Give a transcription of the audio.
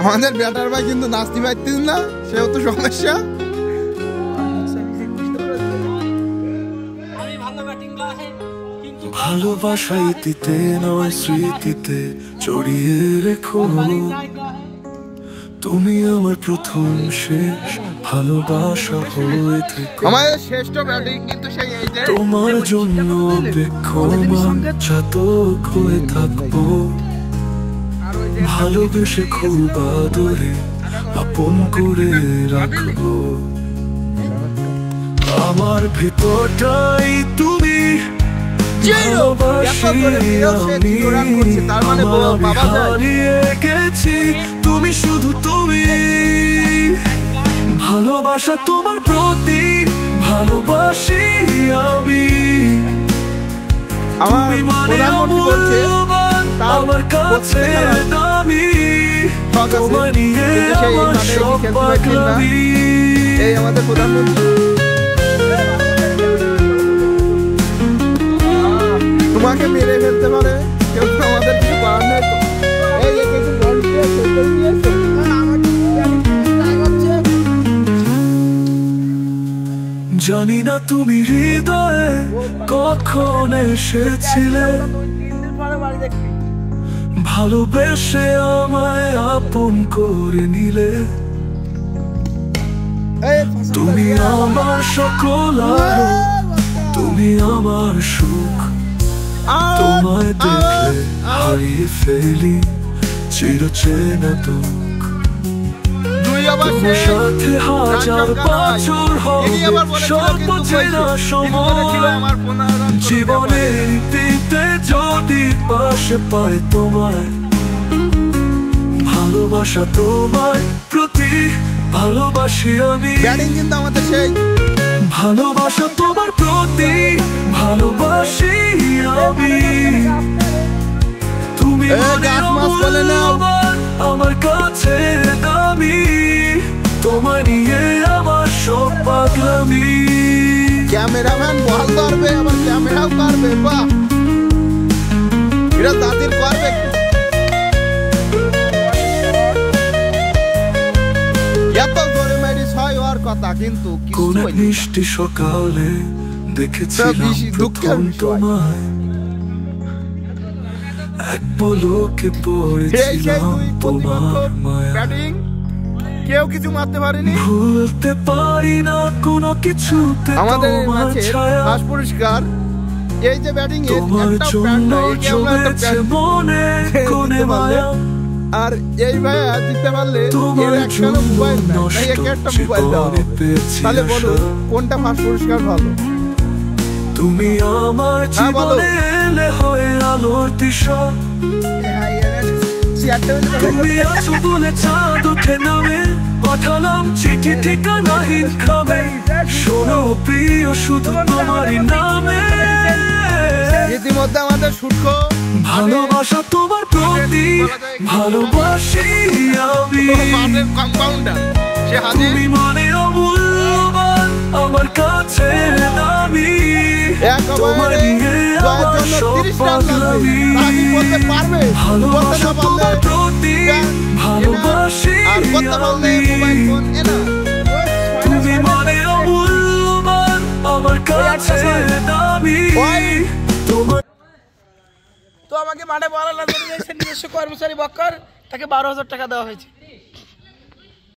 আমাদের ব্যাটার ভাই কিন্তু নাচতে পারতেন না, সেও তো সমস্যা। ভালোবাসা ইতিতে নয় স্মৃতিতে জড়িয়ে রেখো, তুমি আমার প্রথম শেষ ভালোবাসা হয়ে থেকো। আমাদের শ্রেষ্ঠ ব্যাটিং কিন্তু সেই এই যে তোমার জন্য অপেক্ষমান চাতক হয়ে থাকবো, ভালোবেসে খুব আদরে আপন করে রাখবো। আমার ভিতরটাই তুমি, হারিয়ে গেছি তুমি, শুধু তুমি। ভালোবাসা তোমার প্রতি ভালোবাসি আমি, তুমি মানে অমূল্যবান আমার কাছে দামি, তোমার নিয়ে আমার সব পাগলামি। এই আমাদের প্রধানমন্ত্রী তোমাকে মেরে ফেলতে পারে, কেউ তো আমাদের কিছু করার নেই। জানি না তুমি হৃদয়ে কখন এসেছিলে, ভালোবেসে আমায় আপন করে নিলে। তুমি আমার সকল আলো, তুমি আমার সুখ, তোমায় দেখলে হারিয়ে ফেলি চিরচেনা দুঃখ। তোমার সাথে হাজার বছর হবে সব চেনা সময়, জীবনের দিতে যদি পাশে পাই তোমায়। ভালোবাসা তোমার প্রতি ভালোবাসি আমি, কিন্তু আমাদের সেই ভালোবাসা তোমার প্রতি ভালোবাসি আমি, তুমি আমার কাছে দামি, তোমার নিয়ে আমার সব পাগলামি। ক্যামেরাম্যান বল করবে, আবার ক্যামেরাও করবে, বাহ এটা দাদির করবে। এত জোরে মেরিস হয় ওর কথা, কিন্তু কোন মিষ্টি সকালে দেখেছিলাম প্রথম তোমায়, এক পলকে পড়েছিলাম তোমার মায়া। কেউ কিছু মারতে পারেনি, ভুলতে পারি না কোনো কিছুতে আমাদের তোমার ছায়া। ফার্স্ট পুরস্কার এই যে ব্যাটিং এর তোমার জন্য জমেছে মনে কোনে মায়া, আর এই ভাইয়া জিততে পারলে তোমার জন্য একটা মোবাইল দাও। তাহলে বলো কোনটা ফার্স্ট পুরস্কার ভালো? তুমি আমার জীবনে এলে হয়ে আলোর দিশা, তুমি আছো বলে চাঁদ ওঠে নামে, পাঠালাম চিঠি ঠিকানাহীন খাবে, শোনো প্রিয় শুধু তোমারই নামে। ইতিমধ্যে আমাদের শুটকো ভালোবাসা তোমার প্রতি ভালোবাসি আমি, তুমি মানে অমূল্যবান আমার কাছে দামি, তোমার নিয়ে আমার সব পাগলামি। ভালোবাসা তোমার প্রতি ভালোবাসি আমি, তুমি মানে অমূল্যবান আমার কাছে দামি, তোমার। তো আমাকে মাঠে বলা লাগবে নিজস্ব কর্মচারী বক্কর, তাকে 12,000 টাকা দেওয়া হয়েছে।